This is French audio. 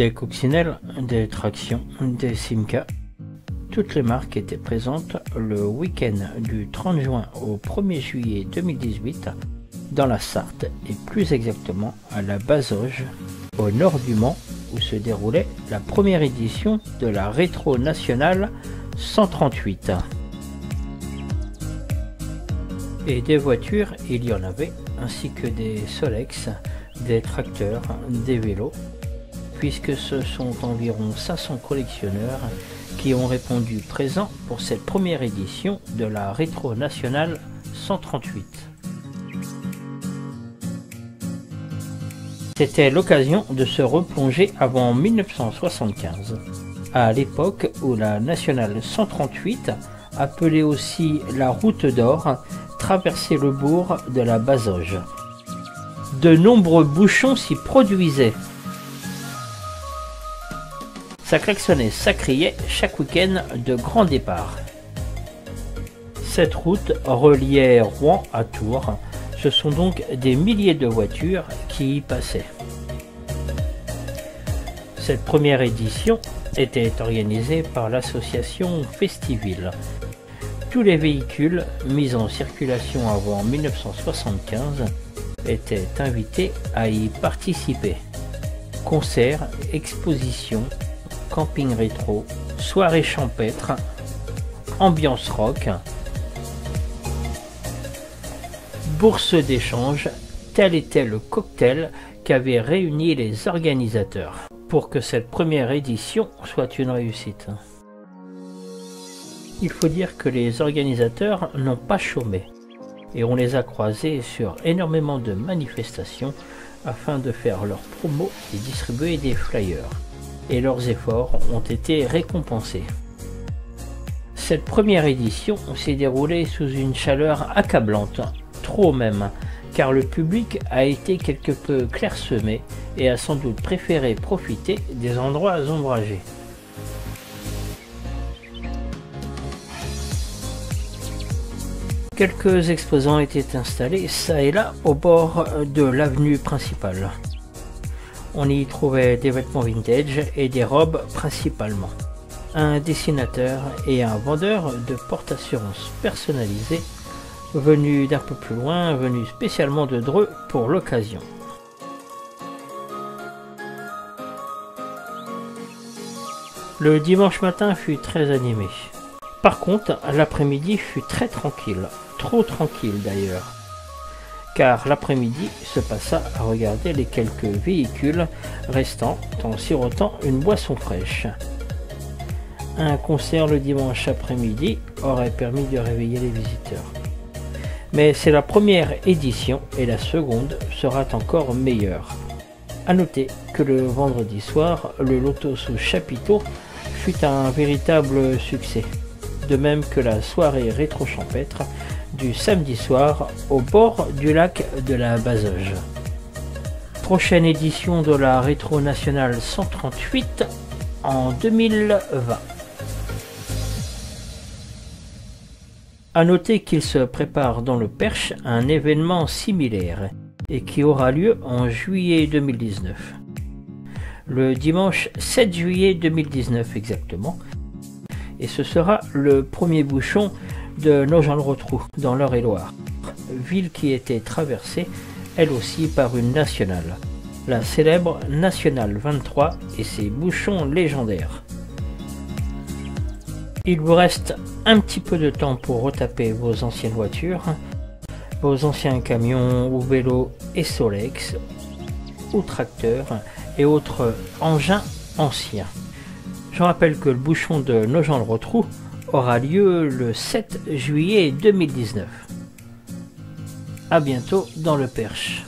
Des coccinelles, des tractions, des Simca. Toutes les marques étaient présentes le week-end du 30 juin au 1er juillet 2018 dans la Sarthe et plus exactement à la Bazoges, au nord du Mans, où se déroulait la première édition de la Rétro Nationale 138. Et des voitures, il y en avait, ainsi que des Solex, des tracteurs, des vélos, puisque ce sont environ 500 collectionneurs qui ont répondu présent pour cette première édition de la Rétro Nationale 138. C'était l'occasion de se replonger avant 1975, à l'époque où la Nationale 138, appelée aussi la Route d'Or, traversait le bourg de la Bazoges. De nombreux bouchons s'y produisaient. Ça klaxonnait, ça criait chaque week-end de grands départs. Cette route reliait Rouen à Tours. Ce sont donc des milliers de voitures qui y passaient. Cette première édition était organisée par l'association Festiville. Tous les véhicules mis en circulation avant 1975 étaient invités à y participer. Concerts, expositions, camping rétro, soirée champêtre, ambiance rock, bourse d'échange, tel était le cocktail qu'avaient réuni les organisateurs pour que cette première édition soit une réussite. Il faut dire que les organisateurs n'ont pas chômé et on les a croisés sur énormément de manifestations afin de faire leurs promos et distribuer des flyers. Et leurs efforts ont été récompensés. Cette première édition s'est déroulée sous une chaleur accablante, trop même, car le public a été quelque peu clairsemé et a sans doute préféré profiter des endroits ombragés. Quelques exposants étaient installés çà et là au bord de l'avenue principale. On y trouvait des vêtements vintage et des robes principalement. Un dessinateur et un vendeur de porte-assurance personnalisés venus d'un peu plus loin, venus spécialement de Dreux pour l'occasion. Le dimanche matin fut très animé. Par contre, l'après-midi fut très tranquille, trop tranquille d'ailleurs. Car l'après-midi se passa à regarder les quelques véhicules restants en sirotant une boisson fraîche. Un concert le dimanche après-midi aurait permis de réveiller les visiteurs. Mais c'est la première édition et la seconde sera encore meilleure. A noter que le vendredi soir, le loto sous chapiteau fut un véritable succès, de même que la soirée rétro-champêtre du samedi soir au bord du lac de la Bazoges. Prochaine édition de la Rétro Nationale 138 en 2020. A noter qu'il se prépare dans le Perche un événement similaire et qui aura lieu en juillet 2019. Le dimanche 7 juillet 2019 exactement. Et ce sera le premier bouchon de Nogent-le-Rotrou, dans l'Eure-et-Loire, ville qui était traversée, elle aussi, par une nationale, la célèbre Nationale 23 et ses bouchons légendaires. Il vous reste un petit peu de temps pour retaper vos anciennes voitures, vos anciens camions ou vélos et Solex, ou tracteurs et autres engins anciens. Je rappelle que le bouchon de Nogent-le-Rotrou aura lieu le 7 juillet 2019. A bientôt dans le Perche.